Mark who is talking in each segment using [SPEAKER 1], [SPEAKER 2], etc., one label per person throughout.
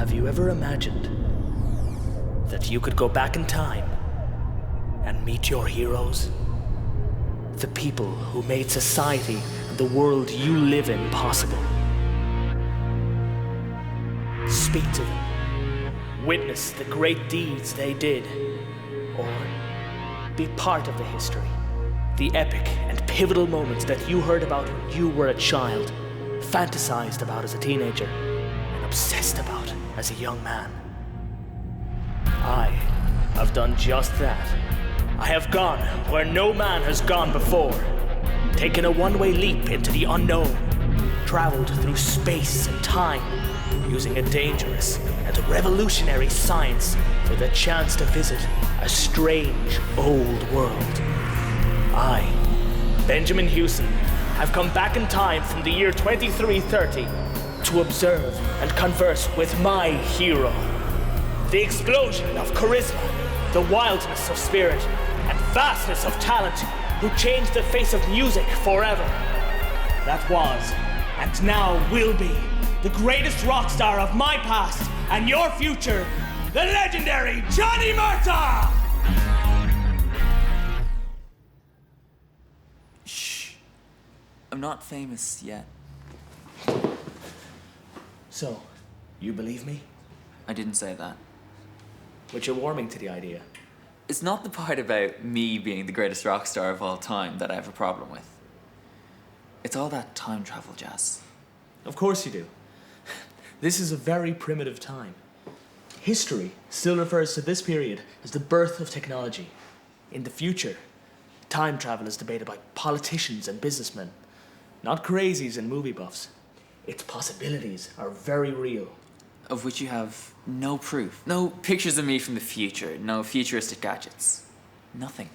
[SPEAKER 1] Have you ever imagined that you could go back in time and meet your heroes? The people who made society and the world you live in possible. Speak to them. Witness the great deeds they did. Or be part of the history. The epic and pivotal moments that you heard about when you were a child, fantasized about as a teenager, and obsessed about as a young man. I have done just that. I have gone where no man has gone before, taken a one-way leap into the unknown, traveled through space and time, using a dangerous and revolutionary science for the chance to visit a strange old world. I, Benjamin Hewson, have come back in time from the year 2330 to observe and converse with my hero. The explosion of charisma, the wildness of spirit, and vastness of talent who changed the face of music forever. That was, and now will be, the greatest rock star of my past and your future, the legendary Jonny Murtagh!
[SPEAKER 2] Shh. I'm not famous yet.
[SPEAKER 1] So, you believe me?
[SPEAKER 2] I didn't say that.
[SPEAKER 1] But you're warming to the idea.
[SPEAKER 2] It's not the part about me being the greatest rock star of all time that I have a problem with. It's all that time travel jazz.
[SPEAKER 1] Of course you do. This is a very primitive time. History still refers to this period as the birth of technology. In the future, time travel is debated by politicians and businessmen, not crazies and movie buffs. Its possibilities are very real.
[SPEAKER 2] Of which you have no proof. No pictures of me from the future. No futuristic gadgets. Nothing.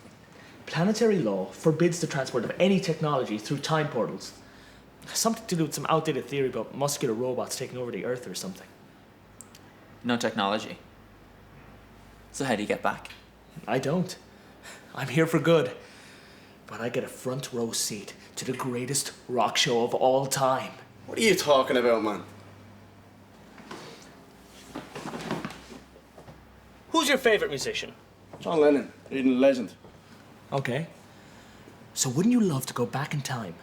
[SPEAKER 1] Planetary law forbids the transport of any technology through time portals. Something to do with some outdated theory about muscular robots taking over the Earth or something.
[SPEAKER 2] No technology. So how do you get back?
[SPEAKER 1] I don't. I'm here for good. But I get a front row seat to the greatest rock show of all time.
[SPEAKER 3] What are you talking about, man?
[SPEAKER 1] Who's your favorite musician?
[SPEAKER 3] John Lennon, Eden legend.
[SPEAKER 1] Okay. So wouldn't you love to go back in time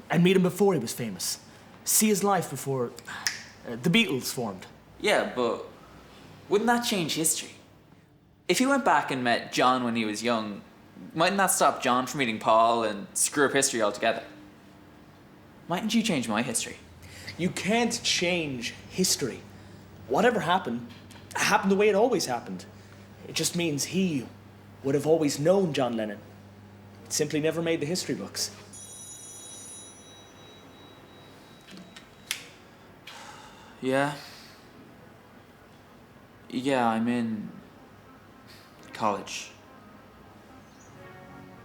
[SPEAKER 1] and meet him before he was famous? See his life before the Beatles formed?
[SPEAKER 2] Yeah, but wouldn't that change history? If he went back and met John when he was young, mightn't that stop John from meeting Paul and screw up history altogether? Mightn't you change my history?
[SPEAKER 1] You can't change history. Whatever happened the way it always happened. It just means he would have always known John Lennon. It simply never made the history books.
[SPEAKER 2] Yeah. Yeah, I'm in college.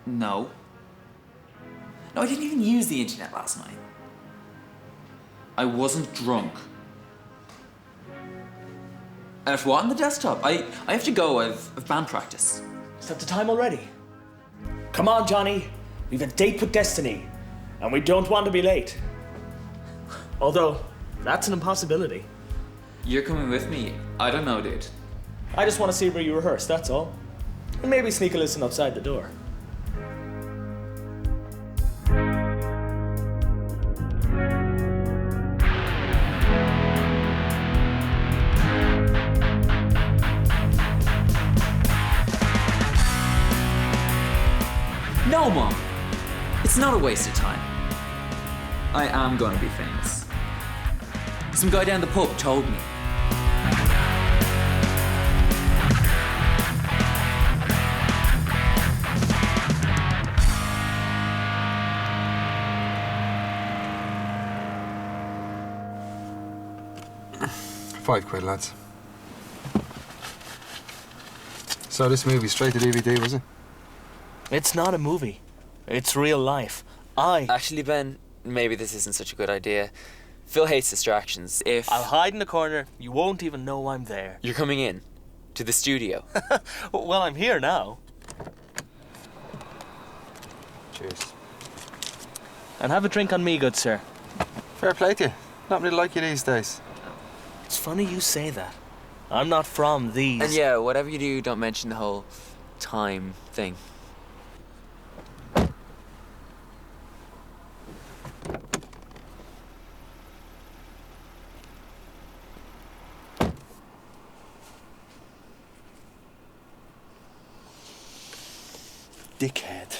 [SPEAKER 2] No. No, I didn't even use the internet last night. I wasn't drunk. And if what on the desktop? I have to go. I've band practice.
[SPEAKER 1] Is that the time already? Come on, Johnny. We've a date with destiny, and we don't want to be late. Although, that's an impossibility.
[SPEAKER 2] You're coming with me? I don't know, dude.
[SPEAKER 1] I just want to see where you rehearse, that's all. And maybe sneak a listen outside the door.
[SPEAKER 2] No, Mom. It's not a waste of time. I am going to be famous. Some guy down the pub told me.
[SPEAKER 4] £5, lads. So this movie straight to DVD, was it?
[SPEAKER 1] It's not a movie. It's real life.
[SPEAKER 2] Actually, Ben, maybe this isn't such a good idea. Phil hates distractions.
[SPEAKER 1] I'll hide in the corner. You won't even know I'm there.
[SPEAKER 2] You're coming in to the studio.
[SPEAKER 1] Well, I'm here now.
[SPEAKER 4] Cheers.
[SPEAKER 1] And have a drink on me, good sir.
[SPEAKER 4] Fair play to you. Not really like you these days.
[SPEAKER 1] It's funny you say that. I'm not from these.
[SPEAKER 2] And yeah, whatever you do, don't mention the whole time thing.
[SPEAKER 3] Dickhead.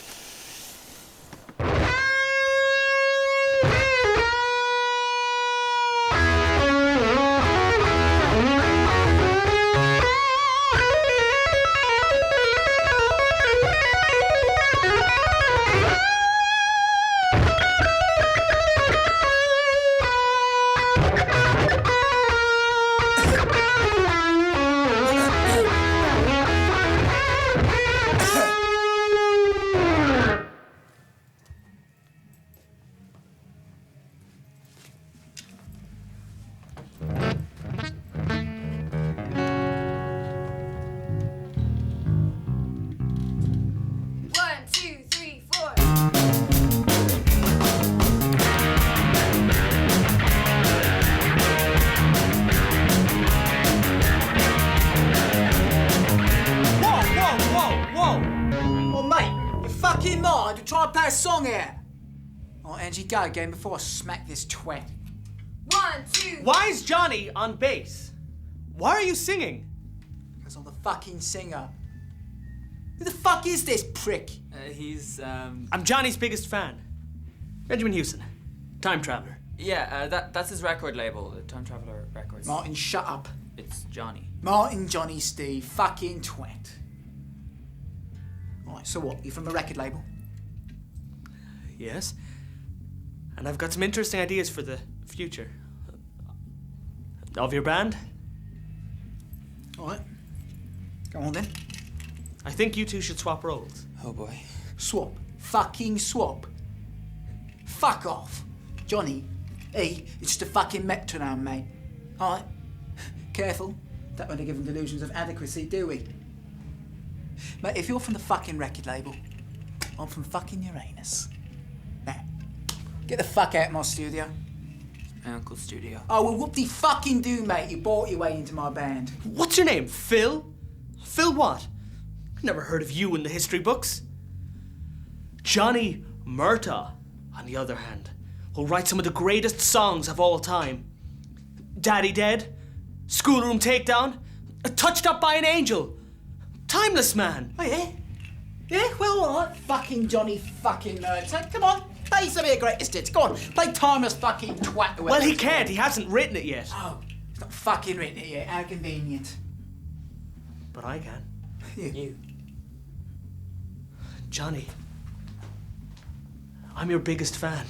[SPEAKER 5] Try and play a song here. Oh, Angie, go again before I smack this twat.
[SPEAKER 6] 1, 2.
[SPEAKER 1] Why is Johnny on bass? Why are you singing?
[SPEAKER 5] Because I'm the fucking singer. Who the fuck is this prick?
[SPEAKER 1] I'm Johnny's biggest fan. Benjamin Hewson, time traveler.
[SPEAKER 2] Yeah, that's his record label, Time Traveler Records.
[SPEAKER 5] Martin, shut up.
[SPEAKER 2] It's Johnny.
[SPEAKER 5] Martin, Johnny, Steve, fucking twat. Alright, so what? You from the record label?
[SPEAKER 1] Yes. And I've got some interesting ideas for the future. Of your band?
[SPEAKER 5] Alright. Go on then.
[SPEAKER 1] I think you two should swap roles.
[SPEAKER 2] Oh boy.
[SPEAKER 5] Swap. Fucking swap. Fuck off. Johnny, it's just a fucking metronome, mate. Alright? Careful. Don't want to give them delusions of adequacy, do we? Mate, if you're from the fucking record label, I'm from fucking Uranus. Now, get the fuck out of my studio.
[SPEAKER 2] My uncle's studio.
[SPEAKER 5] Oh, well, whoop de fucking do, mate. You bought your way into my band.
[SPEAKER 1] What's your name? Phil? Phil what? Never heard of you in the history books. Jonny Murtagh, on the other hand, will write some of the greatest songs of all time. Daddy Dead, Schoolroom Takedown, Touched Up by an Angel. Timeless man.
[SPEAKER 5] Oh, yeah? Yeah, well, all right. Fucking Johnny fucking Murtagh. Come on, play some of your greatest hits. Go on, play Timeless fucking twat.
[SPEAKER 1] Well, he can't. He hasn't written it yet.
[SPEAKER 5] Oh, he's not fucking written it yet. How convenient.
[SPEAKER 1] But I can.
[SPEAKER 5] You.
[SPEAKER 1] Johnny, I'm your biggest fan.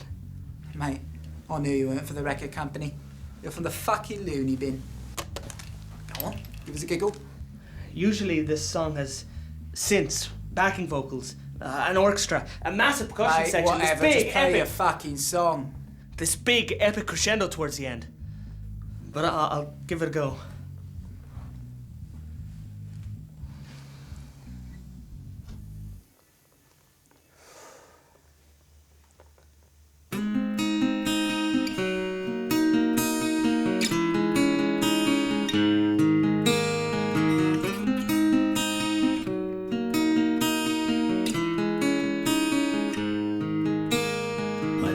[SPEAKER 5] Mate, I knew you weren't for the record company. You're from the fucking loony bin. Go on, give us a giggle.
[SPEAKER 1] Usually this song has synths, backing vocals, an orchestra, a massive percussion
[SPEAKER 5] Mate,
[SPEAKER 1] section,
[SPEAKER 5] whatever,
[SPEAKER 1] this
[SPEAKER 5] just
[SPEAKER 1] big
[SPEAKER 5] play
[SPEAKER 1] epic,
[SPEAKER 5] your fucking song.
[SPEAKER 1] this big epic crescendo towards the end. But I'll give it a go.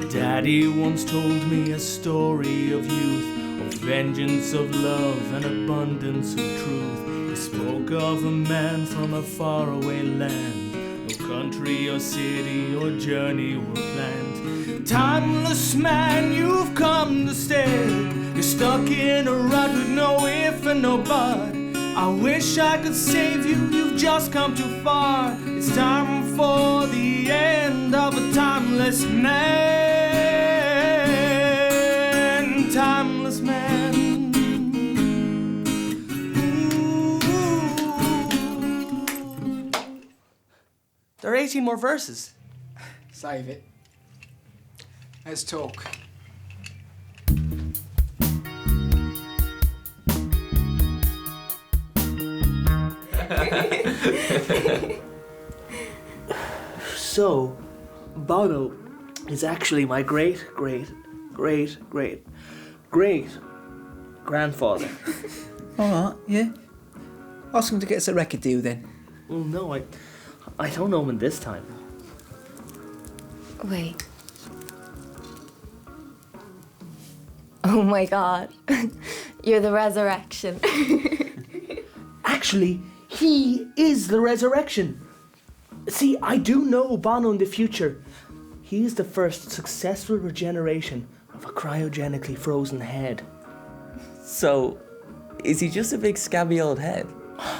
[SPEAKER 1] Daddy once told me a story of youth, of vengeance, of love, and abundance of truth. He spoke of a man from a faraway land. No country or city or journey were planned. Timeless man, you've come to stay. You're stuck in a rut with no if and no but. I wish I could save you, you've just come too far. It's time for the end of a timeless man. Timeless man. Ooh. There are 18 more verses.
[SPEAKER 5] Save it. Let's talk.
[SPEAKER 1] So, Bono is actually my great grandfather.
[SPEAKER 5] All right, yeah. Ask him to get us a record deal then.
[SPEAKER 1] Well, no, I don't know him this time.
[SPEAKER 6] Wait. Oh my god. You're the resurrection.
[SPEAKER 1] Actually, he is the resurrection. See, I do know Bono in the future. He is the first successful regeneration of a cryogenically frozen head.
[SPEAKER 2] So, is he just a big scabby old head?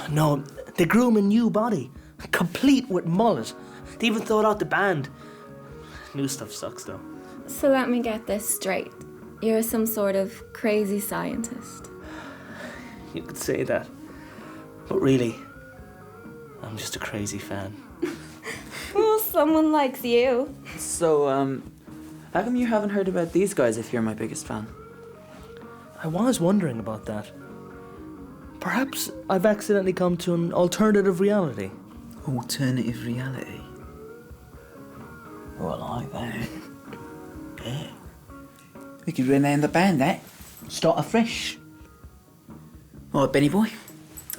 [SPEAKER 1] No, they grew him a new body, complete with mullet. They even thought out the band. New stuff sucks though.
[SPEAKER 6] So let me get this straight. You're some sort of crazy scientist.
[SPEAKER 1] You could say that. But really, I'm just a crazy fan.
[SPEAKER 6] Well, someone likes you.
[SPEAKER 2] So, how come you haven't heard about these guys if you're my biggest fan?
[SPEAKER 1] I was wondering about that. Perhaps I've accidentally come to an alternative reality.
[SPEAKER 5] Alternative reality? Oh, I like that. Yeah. We could rename the band that. Start afresh. All right, Benny boy.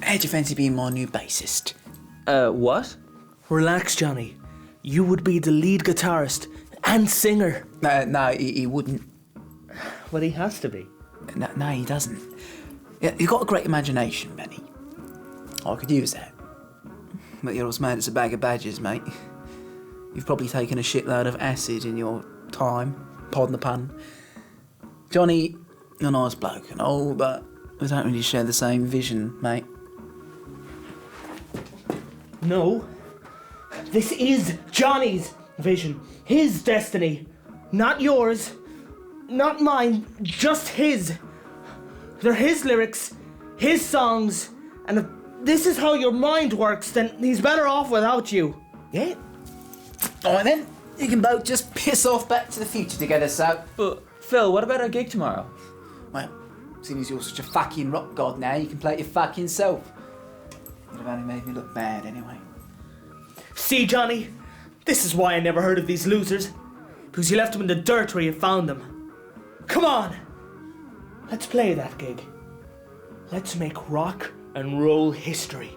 [SPEAKER 5] How'd you fancy being my new bassist?
[SPEAKER 2] What?
[SPEAKER 1] Relax, Johnny. You would be the lead guitarist and singer.
[SPEAKER 5] No, he wouldn't.
[SPEAKER 1] Well, he has to be.
[SPEAKER 5] No, he doesn't. Yeah, you've got a great imagination, Benny. I could use that. But you're as mad as a bag of badgers, mate. You've probably taken a shitload of acid in your time, pardon the pun. Johnny, you're a nice bloke and all, but we don't really share the same vision, mate.
[SPEAKER 1] No. This is Johnny's vision. His destiny. Not yours. Not mine. Just his. They're his lyrics, his songs, and if this is how your mind works, then he's better off without you. Yeah?
[SPEAKER 5] Alright then, you can both just piss off back to the future together, so...
[SPEAKER 2] But, Phil, what about our gig tomorrow?
[SPEAKER 5] Well, seeing as you're such a fucking rock god now, you can play it your fucking self. You'd have only made me look bad anyway.
[SPEAKER 1] See, Johnny? This is why I never heard of these losers. Because you left them in the dirt where you found them. Come on! Let's play that gig. Let's make rock and roll history.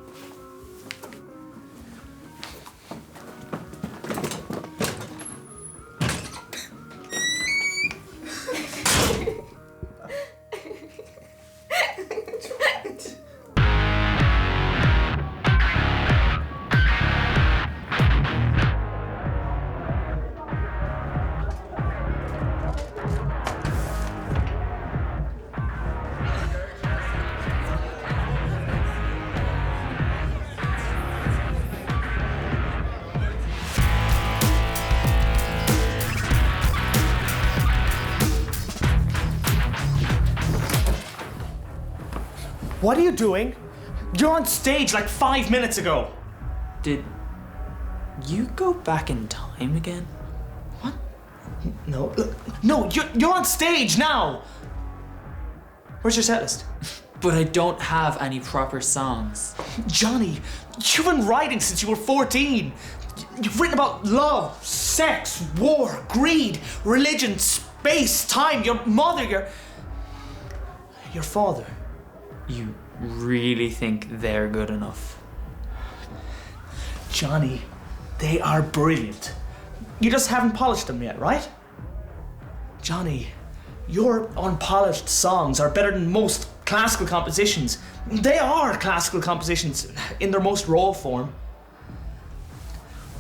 [SPEAKER 1] What are you doing? You're on stage like 5 minutes ago.
[SPEAKER 2] Did you go back in time again?
[SPEAKER 1] What? No, no, you're on stage now. Where's your setlist?
[SPEAKER 2] But I don't have any proper songs.
[SPEAKER 1] Johnny, you've been writing since you were 14. You've written about love, sex, war, greed, religion, space, time, your mother, your father.
[SPEAKER 2] You really think they're good enough?
[SPEAKER 1] Johnny, they are brilliant. You just haven't polished them yet, right? Johnny, your unpolished songs are better than most classical compositions. They are classical compositions in their most raw form.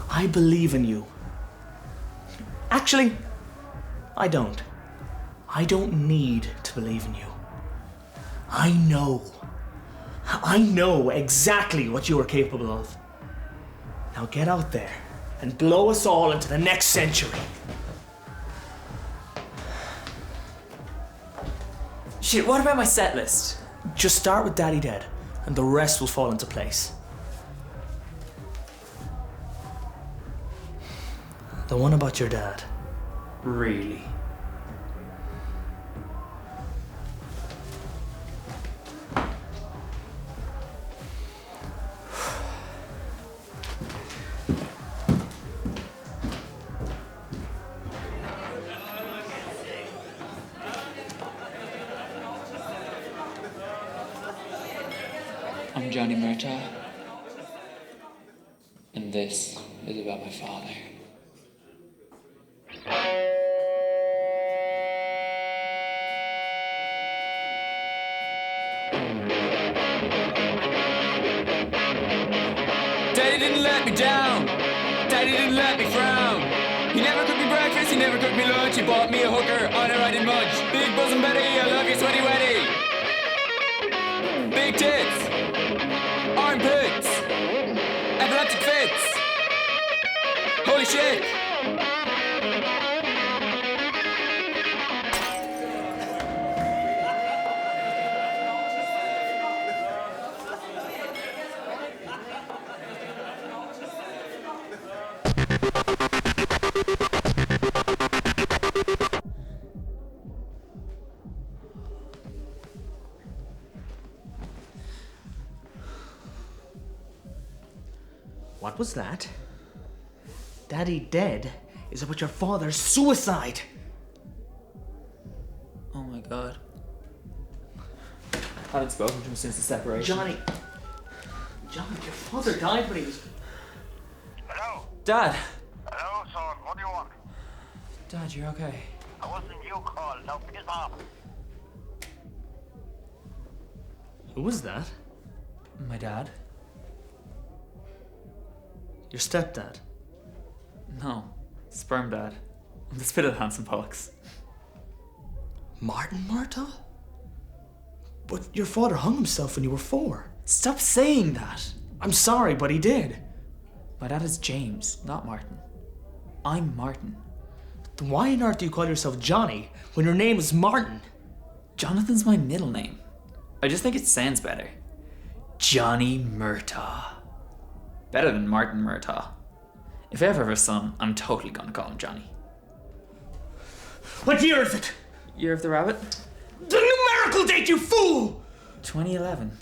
[SPEAKER 1] I believe in you. Actually, I don't. I don't need to believe in you. I know exactly what you are capable of. Now get out there and blow us all into the next century.
[SPEAKER 2] Shit, what about my set list?
[SPEAKER 1] Just start with Daddy Dead, and the rest will fall into place. The one about your dad.
[SPEAKER 2] Really? I'm Jonny Murtagh, and this is about my father. Daddy didn't let me down. Daddy didn't let me frown. He never cooked me breakfast, he never cooked me lunch. He bought me a hooker on a riding munch. Big bosom Betty, I love you, sweaty wetty. Big tits, armpits, epileptic fits. Holy shit.
[SPEAKER 1] What was that? Daddy dead is about your father's suicide.
[SPEAKER 2] Oh my god. I haven't spoken to him since the separation.
[SPEAKER 1] Johnny, your father died when he was...
[SPEAKER 7] Hello?
[SPEAKER 2] Dad!
[SPEAKER 7] Hello, son. What do you want?
[SPEAKER 2] Dad, you're okay.
[SPEAKER 7] I wasn't you called. Now piss off.
[SPEAKER 1] Who was that?
[SPEAKER 2] My dad?
[SPEAKER 1] Your stepdad?
[SPEAKER 2] No. Sperm dad. I'm the spit of the Hanson Pollux.
[SPEAKER 1] Martin Murtagh? But your father hung himself when you were 4.
[SPEAKER 2] Stop saying that!
[SPEAKER 1] I'm sorry, but he did.
[SPEAKER 2] My dad is James, not Martin. I'm Martin.
[SPEAKER 1] Then why on earth do you call yourself Johnny when your name is Martin?
[SPEAKER 2] Jonathan's my middle name. I just think it sounds better. Jonny Murtagh. Better than Martin Murtagh. If I ever have a son, I'm totally gonna call him Johnny.
[SPEAKER 1] What year is it?
[SPEAKER 2] Year of the Rabbit?
[SPEAKER 1] The numerical date, you fool!
[SPEAKER 2] 2011.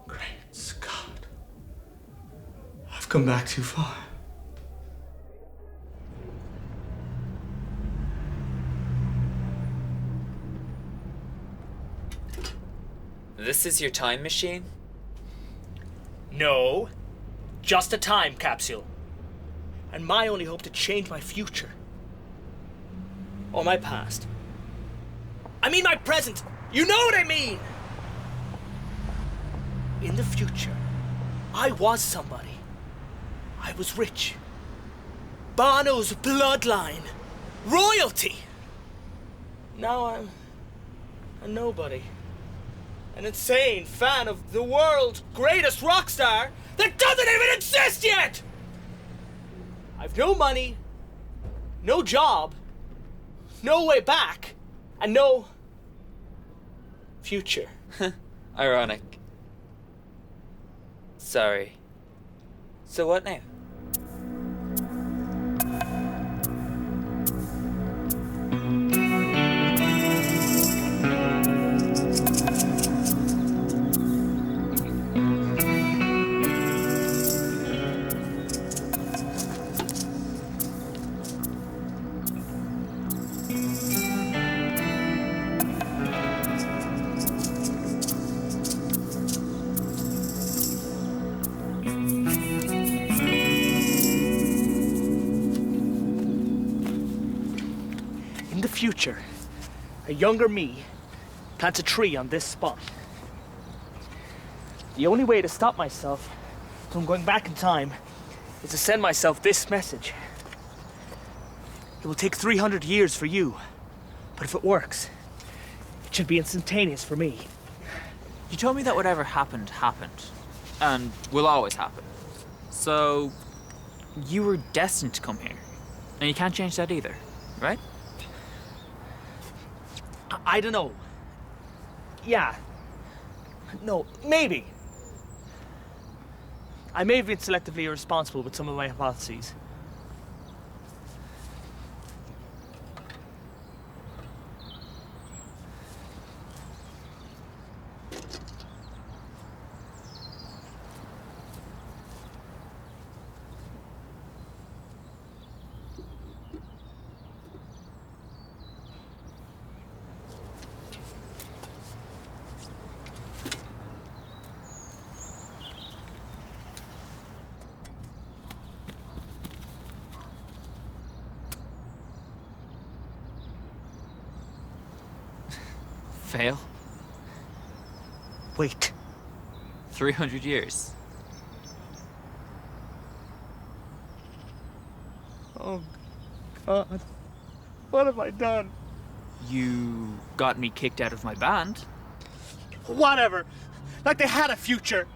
[SPEAKER 1] Great Scott. I've come back too far.
[SPEAKER 2] This is your time machine?
[SPEAKER 1] No, just a time capsule. And my only hope to change my future. Or my past. I mean my present. You know what I mean! In the future, I was somebody. I was rich. Bono's bloodline. Royalty! Now I'm a nobody. An insane fan of the world's greatest rock star that doesn't even exist yet! I've no money, no job, no way back, and no future.
[SPEAKER 2] Ironic. Sorry. So what now?
[SPEAKER 1] In the future, a younger me plants a tree on this spot. The only way to stop myself from going back in time is to send myself this message. It will take 300 years for you, but if it works, it should be instantaneous for me.
[SPEAKER 2] You told me that whatever happened, happened. And will always happen. So, you were destined to come here. And you can't change that either, right?
[SPEAKER 1] I don't know. Yeah. No, maybe. I may have been selectively irresponsible with some of my hypotheses.
[SPEAKER 2] Fail?
[SPEAKER 1] Wait.
[SPEAKER 2] 300 years.
[SPEAKER 1] Oh, God. What have I done?
[SPEAKER 2] You got me kicked out of my band.
[SPEAKER 1] Whatever. Like they had a future.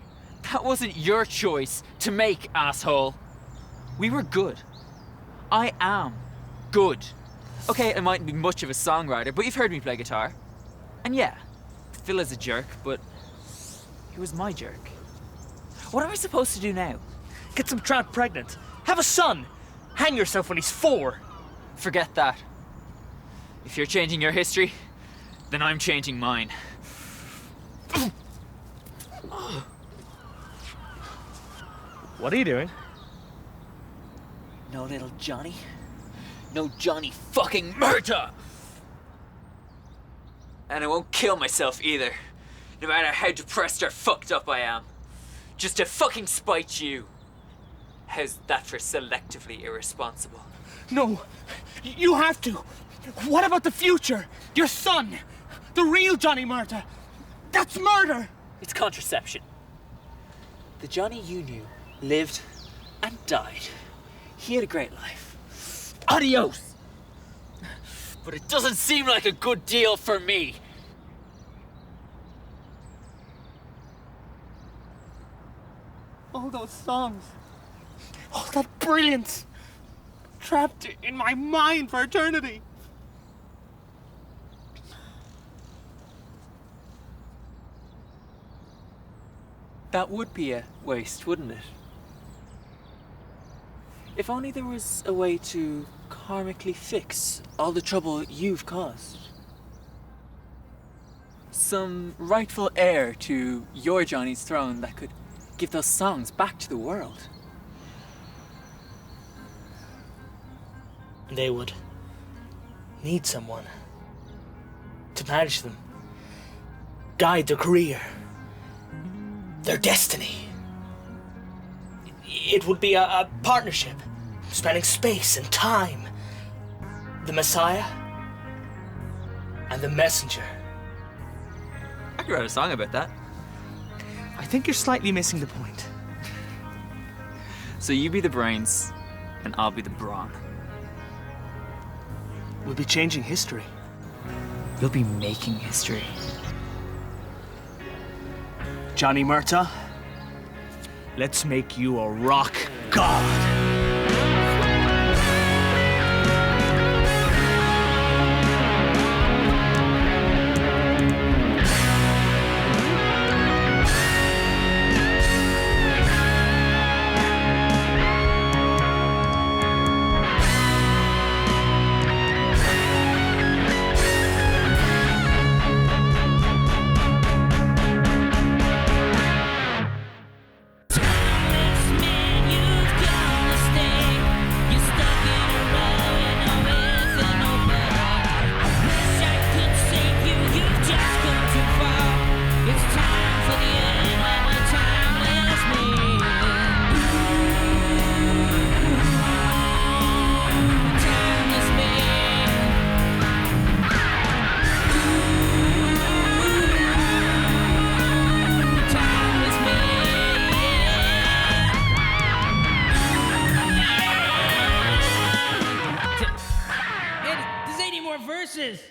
[SPEAKER 2] That wasn't your choice to make, asshole. We were good. I am good. Okay, I mightn't be much of a songwriter, but you've heard me play guitar. And yeah, Phil is a jerk, but he was my jerk. What am I supposed to do now?
[SPEAKER 1] Get some tramp pregnant. Have a son. Hang yourself when he's 4.
[SPEAKER 2] Forget that. If you're changing your history, then I'm changing mine.
[SPEAKER 1] What are you doing?
[SPEAKER 2] No little Johnny. No Jonny fucking Murtagh! And I won't kill myself either. No matter how depressed or fucked up I am. Just to fucking spite you. How's that for selectively irresponsible?
[SPEAKER 1] No. You have to. What about the future? Your son. The real Jonny Murtagh. That's murder.
[SPEAKER 2] It's contraception. The Johnny you knew lived and died. He had a great life. Adios! But it doesn't seem like a good deal for me.
[SPEAKER 1] All those songs. All that brilliance. Trapped in my mind for eternity.
[SPEAKER 2] That would be a waste, wouldn't it? If only there was a way to karmically fix all the trouble you've caused. Some rightful heir to your Johnny's throne that could give those songs back to the world.
[SPEAKER 1] They would need someone to manage them, guide their career, their destiny. It would be a partnership, spanning space and time. The Messiah and the Messenger.
[SPEAKER 2] I could write a song about that.
[SPEAKER 1] I think you're slightly missing the point.
[SPEAKER 2] So you be the brains, and I'll be the brawn.
[SPEAKER 1] We'll be changing history.
[SPEAKER 2] You'll be making history.
[SPEAKER 1] Jonny Murtagh, let's make you a rock god.
[SPEAKER 8] Verses.